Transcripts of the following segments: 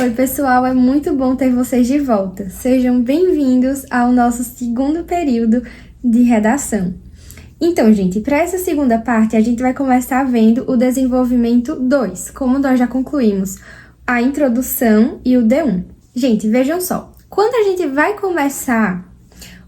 Oi, pessoal, é muito bom ter vocês de volta. Sejam bem-vindos ao nosso segundo período de redação. Então, gente, para essa segunda parte, a gente vai começar vendo o desenvolvimento 2, como nós já concluímos a introdução e o D1. Gente, vejam só, quando a gente vai começar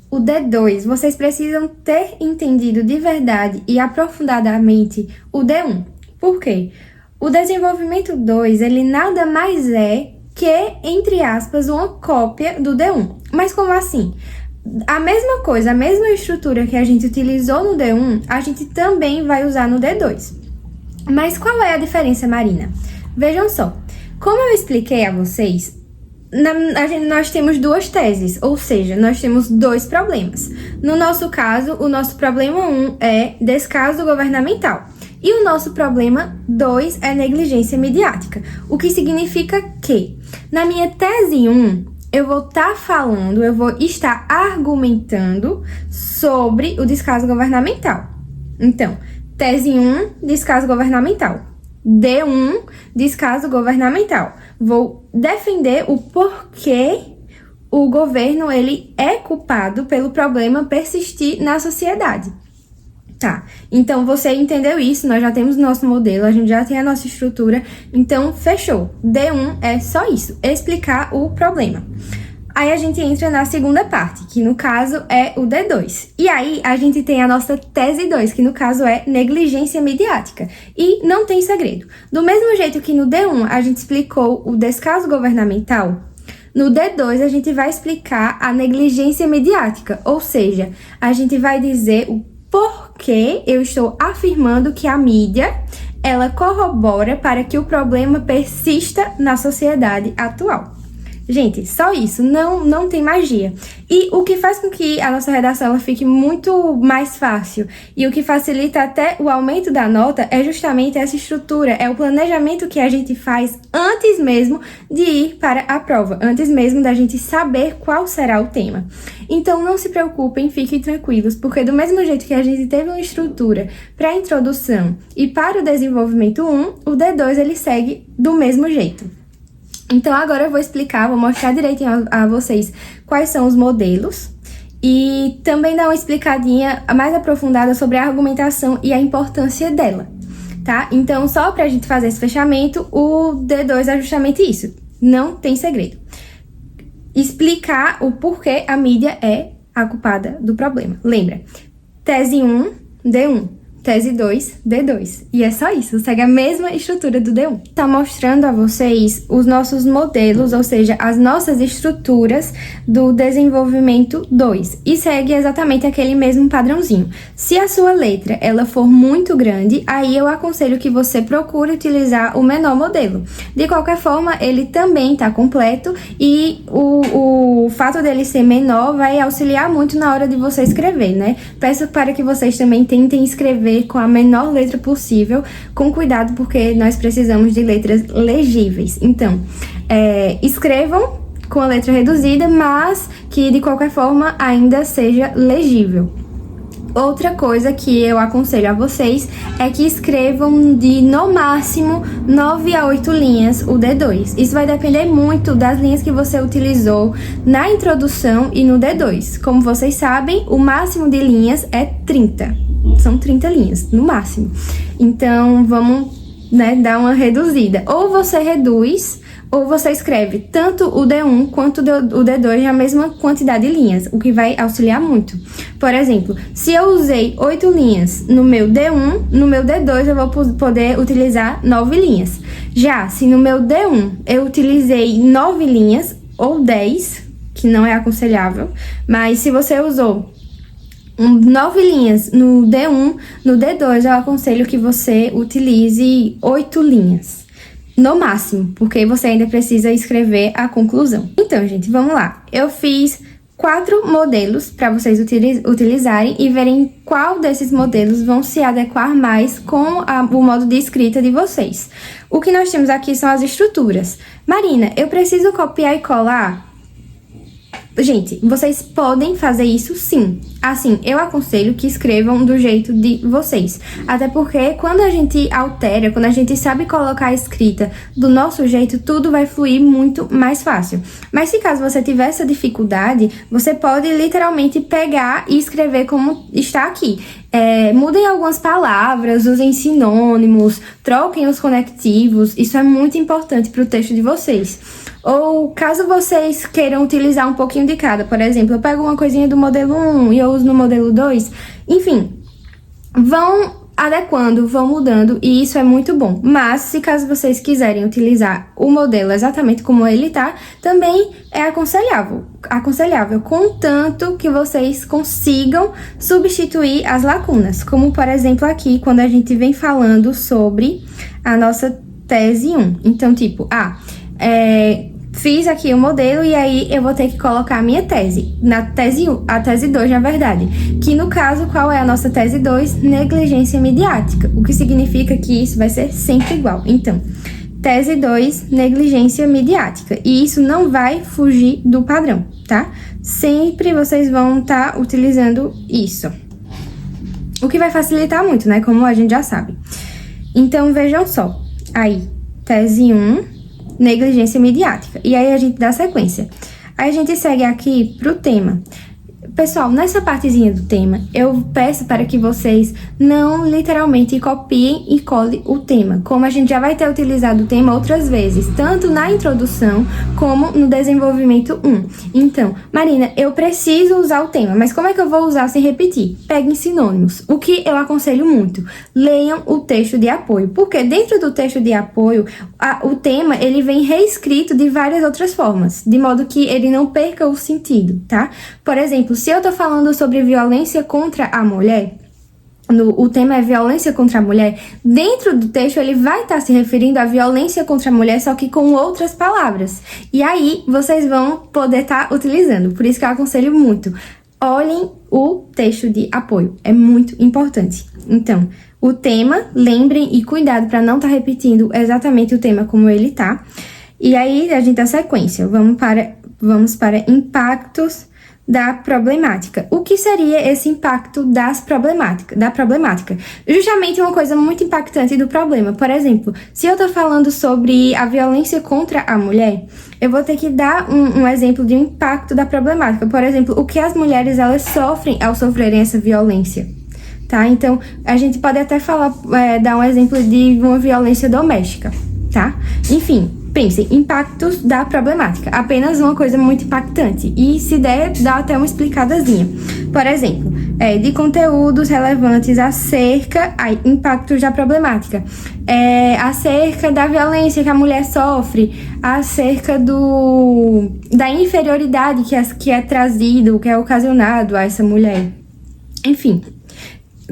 o D2, vocês precisam ter entendido de verdade e aprofundadamente o D1. Por quê? O desenvolvimento 2, ele nada mais é que, entre aspas, uma cópia do D1. Mas como assim? A mesma coisa, a mesma estrutura que a gente utilizou no D1, a gente também vai usar no D2. Mas qual é a diferença, Marina? Vejam só, como eu expliquei a vocês, nós temos duas teses, ou seja, nós temos dois problemas. No nosso caso, o nosso problema 1 é descaso governamental. E o nosso problema 2 é negligência midiática. O que significa que, na minha tese 1, eu vou estar argumentando sobre o descaso governamental. Então, tese 1, descaso governamental. D1, descaso governamental. Vou defender o porquê o governo ele é culpado pelo problema persistir na sociedade. Tá, então você entendeu isso, nós já temos nosso modelo, a gente já tem a nossa estrutura, então fechou. D1 é só isso, explicar o problema. Aí a gente entra na segunda parte, que no caso é o D2. E aí a gente tem a nossa tese 2, que no caso é negligência midiática. E não tem segredo. Do mesmo jeito que no D1 a gente explicou o descaso governamental, no D2 a gente vai explicar a negligência midiática, ou seja, a gente vai dizer o porquê eu estou afirmando que a mídia, ela corrobora para que o problema persista na sociedade atual. Gente, só isso, não tem magia. E o que faz com que a nossa redação ela fique muito mais fácil e o que facilita até o aumento da nota é justamente essa estrutura, é o planejamento que a gente faz antes mesmo de ir para a prova, antes mesmo da gente saber qual será o tema. Então não se preocupem, fiquem tranquilos, porque do mesmo jeito que a gente teve uma estrutura para a introdução e para o desenvolvimento 1, o D2 ele segue do mesmo jeito. Então, agora eu vou mostrar direitinho a vocês quais são os modelos e também dar uma explicadinha mais aprofundada sobre a argumentação e a importância dela, tá? Então, só pra gente fazer esse fechamento, o D2 é justamente isso, não tem segredo. Explicar o porquê a mídia é a culpada do problema. Lembra, tese 1, D1. Tese 2, D2. E é só isso, segue a mesma estrutura do D1. Tá mostrando a vocês os nossos modelos, ou seja, as nossas estruturas do desenvolvimento 2. E segue exatamente aquele mesmo padrãozinho. Se a sua letra ela for muito grande, aí eu aconselho que você procure utilizar o menor modelo. De qualquer forma, ele também tá completo e o fato dele ser menor vai auxiliar muito na hora de você escrever, né? Peço para que vocês também tentem escrever com a menor letra possível, com cuidado, porque nós precisamos de letras legíveis. Então, escrevam com a letra reduzida, mas que de qualquer forma ainda seja legível. Outra coisa que eu aconselho a vocês é que escrevam de, no máximo, 9 a 8 linhas o D2. Isso vai depender muito das linhas que você utilizou na introdução e no D2. Como vocês sabem, o máximo de linhas é 30. São 30 linhas, no máximo. Então, vamos, dar uma reduzida. Ou você reduz, ou você escreve tanto o D1 quanto o D2 na mesma quantidade de linhas, o que vai auxiliar muito. Por exemplo, se eu usei 8 linhas no meu D1, no meu D2 eu vou poder utilizar 9 linhas. Já se no meu D1 eu utilizei 9 linhas ou 10, que não é aconselhável, mas se você usou 9 linhas no D1, no D2 eu aconselho que você utilize 8 linhas. No máximo, porque você ainda precisa escrever a conclusão. Então, gente, vamos lá. Eu fiz 4 modelos para vocês utilizarem e verem qual desses modelos vão se adequar mais com o modo de escrita de vocês. O que nós temos aqui são as estruturas. Marina, eu preciso copiar e colar? Gente, vocês podem fazer isso sim. Assim, eu aconselho que escrevam do jeito de vocês. Até porque quando a gente altera, quando a gente sabe colocar a escrita do nosso jeito, tudo vai fluir muito mais fácil. Mas se caso você tiver essa dificuldade, você pode literalmente pegar e escrever como está aqui. Mudem algumas palavras, usem sinônimos, troquem os conectivos. Isso é muito importante para o texto de vocês. Ou caso vocês queiram utilizar um pouquinho de cada, por exemplo, eu pego uma coisinha do modelo 1 e eu uso no modelo 2, enfim, vão adequando, vão mudando e isso é muito bom. Mas se caso vocês quiserem utilizar o modelo exatamente como ele tá, também é aconselhável, contanto que vocês consigam substituir as lacunas, como por exemplo aqui, quando a gente vem falando sobre a nossa tese 1. Então, tipo, fiz aqui o modelo e aí eu vou ter que colocar a minha tese, na tese 1, a tese 2, na verdade, que no caso, qual é a nossa tese 2? Negligência midiática, o que significa que isso vai ser sempre igual. Então, tese 2, negligência midiática, e isso não vai fugir do padrão, tá? Sempre vocês vão estar utilizando isso, o que vai facilitar muito, né, como a gente já sabe. Então, vejam só, aí, tese 1, negligência midiática. E aí a gente dá sequência. Aí a gente segue aqui pro tema. Pessoal, nessa partezinha do tema, eu peço para que vocês não literalmente copiem e colhem o tema, como a gente já vai ter utilizado o tema outras vezes, tanto na introdução como no desenvolvimento 1. Então, Marina, eu preciso usar o tema, mas como é que eu vou usar sem repetir? Peguem sinônimos. O que eu aconselho muito, leiam o texto de apoio, porque dentro do texto de apoio, o tema ele vem reescrito de várias outras formas, de modo que ele não perca o sentido, tá? Por exemplo, se eu tô falando sobre violência contra a mulher, o tema é violência contra a mulher, dentro do texto ele vai estar se referindo à violência contra a mulher, só que com outras palavras. E aí, vocês vão poder estar utilizando. Por isso que eu aconselho muito. Olhem o texto de apoio. É muito importante. Então, o tema, lembrem e cuidado para não estar repetindo exatamente o tema como ele tá. E aí, a gente dá sequência. Vamos para impactos da problemática. O que seria esse impacto da problemática? Justamente uma coisa muito impactante do problema. Por exemplo, se eu tô falando sobre a violência contra a mulher, eu vou ter que dar um exemplo de um impacto da problemática. Por exemplo, o que as mulheres elas sofrem ao sofrerem essa violência, tá? Então, a gente pode até dar um exemplo de uma violência doméstica, tá? Enfim, pensem, impactos da problemática, apenas uma coisa muito impactante, e se der, dá até uma explicadazinha. Por exemplo, de conteúdos relevantes impactos da problemática, acerca da violência que a mulher sofre, acerca da inferioridade que é trazido, que é ocasionado a essa mulher. Enfim,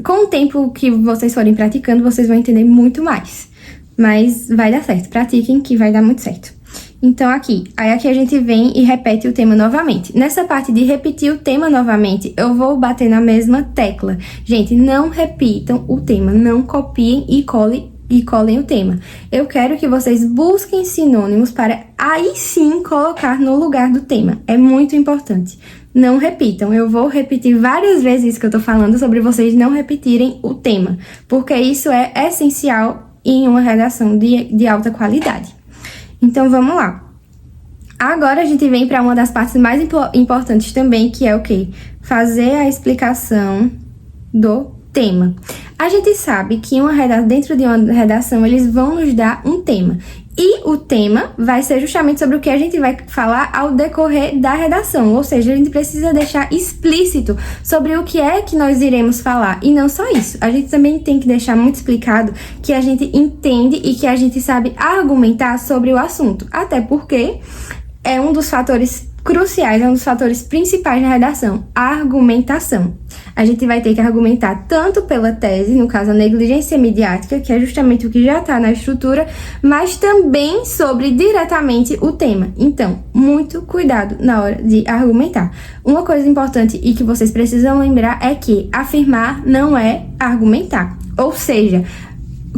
com o tempo que vocês forem praticando, vocês vão entender muito mais. Mas vai dar certo, pratiquem que vai dar muito certo. Então aqui a gente vem e repete o tema novamente. Nessa parte de repetir o tema novamente, eu vou bater na mesma tecla. Gente, não repitam o tema, não copiem e colhem o tema. Eu quero que vocês busquem sinônimos para aí sim colocar no lugar do tema. É muito importante. Não repitam. Eu vou repetir várias vezes isso que eu tô falando sobre vocês não repetirem o tema, porque isso é essencial em uma redação de alta qualidade. Então, vamos lá. Agora, a gente vem para uma das partes mais importantes também, que é o quê? Fazer a explicação do tema. A gente sabe que dentro de uma redação, eles vão nos dar um tema. E o tema vai ser justamente sobre o que a gente vai falar ao decorrer da redação. Ou seja, a gente precisa deixar explícito sobre o que é que nós iremos falar. E não só isso, a gente também tem que deixar muito explicado que a gente entende e que a gente sabe argumentar sobre o assunto. Até porque é um dos fatores cruciais, é um dos fatores principais na redação, a argumentação. A gente vai ter que argumentar tanto pela tese, no caso a negligência midiática, que é justamente o que já está na estrutura, mas também sobre diretamente o tema. Então, muito cuidado na hora de argumentar. Uma coisa importante e que vocês precisam lembrar é que afirmar não é argumentar. Ou seja,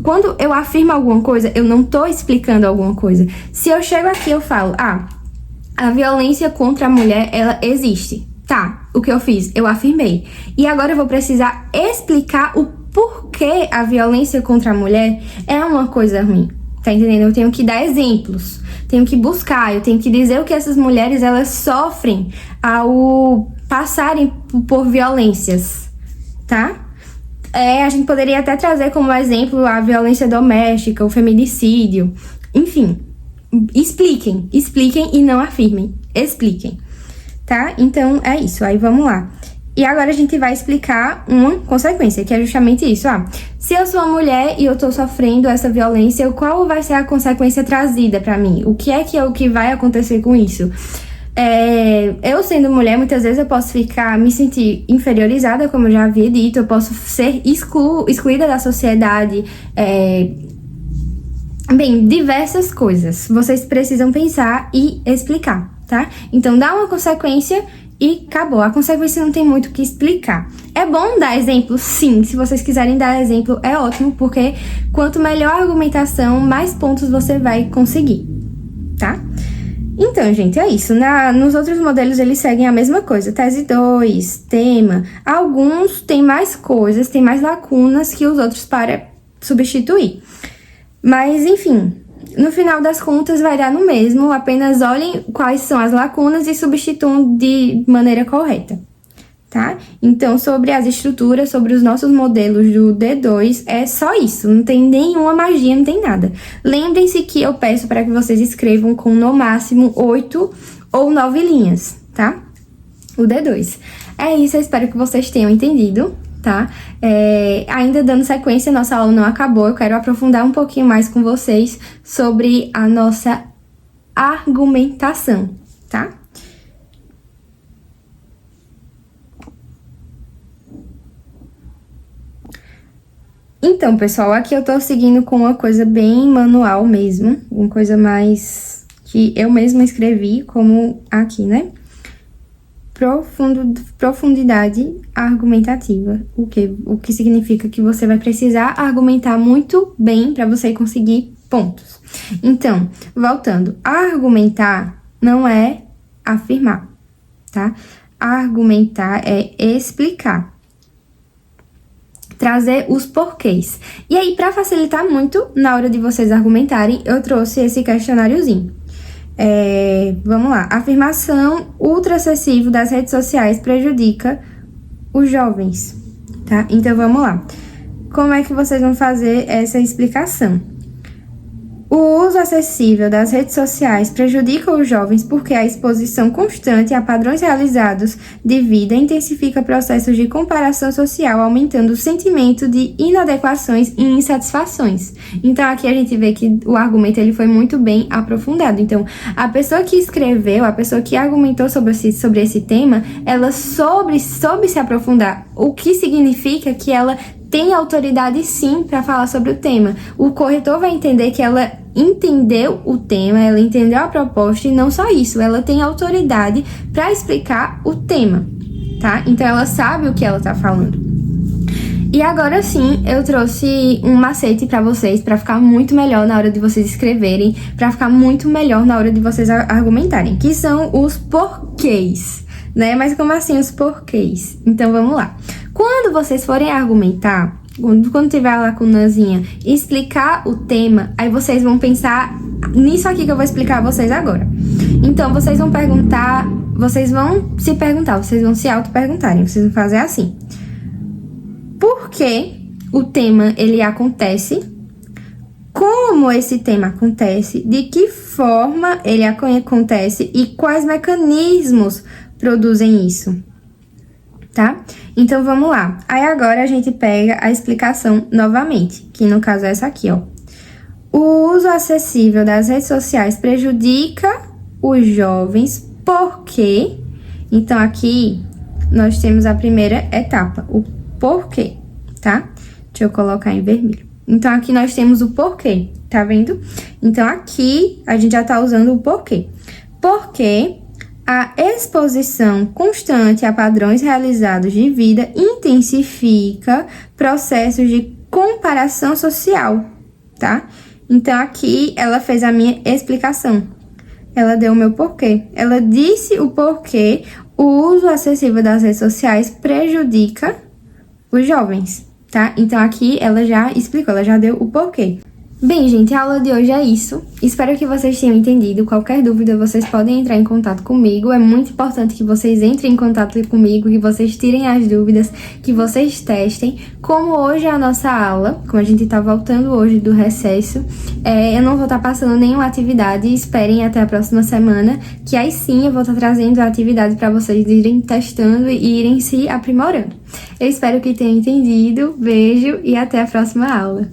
quando eu afirmo alguma coisa, eu não estou explicando alguma coisa. Se eu chego aqui e eu falo, a violência contra a mulher, ela existe. Tá, o que eu fiz? Eu afirmei. E agora eu vou precisar explicar o porquê a violência contra a mulher é uma coisa ruim. Tá entendendo? Eu tenho que dar exemplos, tenho que buscar, eu tenho que dizer o que essas mulheres elas sofrem ao passarem por violências, tá? A gente poderia até trazer como exemplo a violência doméstica, o feminicídio, enfim. Expliquem e não afirmem, expliquem, tá? Então é isso, aí vamos lá. E agora a gente vai explicar uma consequência, que é justamente isso. Se eu sou uma mulher e eu tô sofrendo essa violência, qual vai ser a consequência trazida pra mim? O que é o que vai acontecer com isso? Eu sendo mulher, muitas vezes eu posso me sentir inferiorizada, como eu já havia dito, eu posso ser excluída da sociedade, diversas coisas. Vocês precisam pensar e explicar, tá? Então dá uma consequência e acabou. A consequência não tem muito o que explicar. É bom dar exemplo, sim. Se vocês quiserem dar exemplo, é ótimo, porque quanto melhor a argumentação, mais pontos você vai conseguir, tá? Então, gente, é isso. Nos outros modelos, eles seguem a mesma coisa. Tese 2, tema. Alguns têm mais coisas, têm mais lacunas que os outros para substituir. Mas, enfim, no final das contas vai dar no mesmo, apenas olhem quais são as lacunas e substituam de maneira correta, tá? Então, sobre as estruturas, sobre os nossos modelos do D2, é só isso, não tem nenhuma magia, não tem nada. Lembrem-se que eu peço para que vocês escrevam com no máximo 8 ou 9 linhas, tá? O D2. É isso, eu espero que vocês tenham entendido, tá? Ainda dando sequência, nossa aula não acabou, eu quero aprofundar um pouquinho mais com vocês sobre a nossa argumentação, tá? Então, pessoal, aqui eu tô seguindo com uma coisa bem manual mesmo, uma coisa mais que eu mesma escrevi, como aqui, né? Profundidade argumentativa, o que significa que você vai precisar argumentar muito bem para você conseguir pontos. Então, voltando, argumentar não é afirmar, tá? Argumentar é explicar, trazer os porquês. E aí, para facilitar muito na hora de vocês argumentarem, eu trouxe esse questionáriozinho. Vamos lá. Afirmação ultra acessível das redes sociais prejudica os jovens, tá? Então, vamos lá. Como é que vocês vão fazer essa explicação? O uso acessível das redes sociais prejudica os jovens porque a exposição constante a padrões realizados de vida intensifica processos de comparação social, aumentando o sentimento de inadequações e insatisfações. Então, aqui a gente vê que o argumento ele foi muito bem aprofundado. Então, a pessoa que escreveu, a pessoa que argumentou sobre esse tema, ela soube se aprofundar, o que significa que ela tem autoridade sim para falar sobre o tema. O corretor vai entender que ela entendeu o tema, ela entendeu a proposta e não só isso, ela tem autoridade para explicar o tema, tá? Então ela sabe o que ela tá falando. E agora sim, eu trouxe um macete para vocês, para ficar muito melhor na hora de vocês escreverem, para ficar muito melhor na hora de vocês argumentarem, que são os porquês, né? Mas como assim os porquês? Então vamos lá. Quando vocês forem argumentar, quando tiver a lacunazinha, explicar o tema, aí vocês vão pensar nisso aqui que eu vou explicar a vocês agora. Então, vocês vão perguntar, vocês vão se auto-perguntarem, vocês vão fazer assim. Por que o tema, ele acontece? Como esse tema acontece? De que forma ele acontece? E quais mecanismos produzem isso? Tá? Então, vamos lá. Aí, agora, a gente pega a explicação novamente, que no caso é essa aqui, ó. O uso acessível das redes sociais prejudica os jovens porque... Então, aqui, nós temos a primeira etapa, o porquê, tá? Deixa eu colocar em vermelho. Então, aqui nós temos o porquê, tá vendo? Então, aqui, a gente já tá usando o porquê. Porque... a exposição constante a padrões realizados de vida intensifica processos de comparação social, tá? Então, aqui, ela fez a minha explicação. Ela deu o meu porquê. Ela disse o porquê o uso excessivo das redes sociais prejudica os jovens, tá? Então aqui ela já explicou, ela já deu o porquê. Bem, gente, a aula de hoje é isso. Espero que vocês tenham entendido. Qualquer dúvida, vocês podem entrar em contato comigo. É muito importante que vocês entrem em contato comigo, que vocês tirem as dúvidas, que vocês testem. Como hoje é a nossa aula, como a gente tá voltando hoje do recesso, eu não vou estar passando nenhuma atividade. Esperem até a próxima semana, que aí sim eu vou estar trazendo a atividade para vocês irem testando e irem se aprimorando. Eu espero que tenham entendido. Beijo e até a próxima aula.